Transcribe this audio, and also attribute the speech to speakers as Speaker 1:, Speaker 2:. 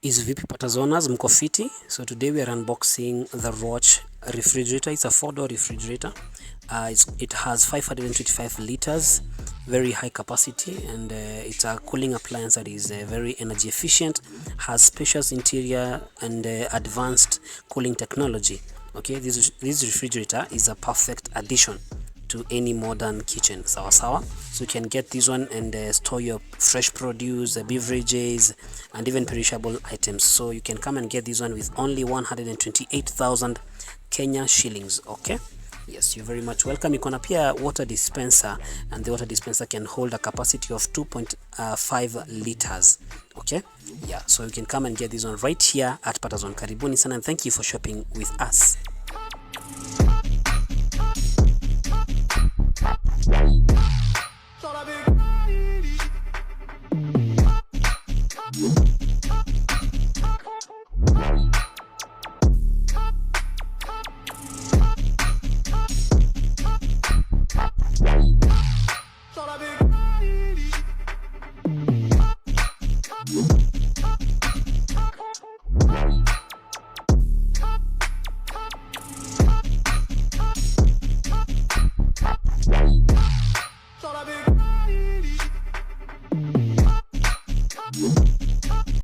Speaker 1: Is VP Patazoners mko fiti? So today we are unboxing the Roch refrigerator. It's a 4-door refrigerator. It has 525 liters, very high capacity, and it's a cooling appliance that is very energy efficient, has spacious interior and advanced cooling technology. Okay, this refrigerator is a perfect addition to any modern kitchen. Sawa. So you can get this one and store your fresh produce, beverages, and even perishable items. So you can come and get this one with only 128,000 Kenya shillings. Okay, yes, you're very much welcome. You can appear water dispenser, and the water dispenser can hold a capacity of 2.5 liters. Okay, yeah, so you can come and get this one right here at Patazone. Karibuni sana, and thank you for shopping with us.
Speaker 2: Big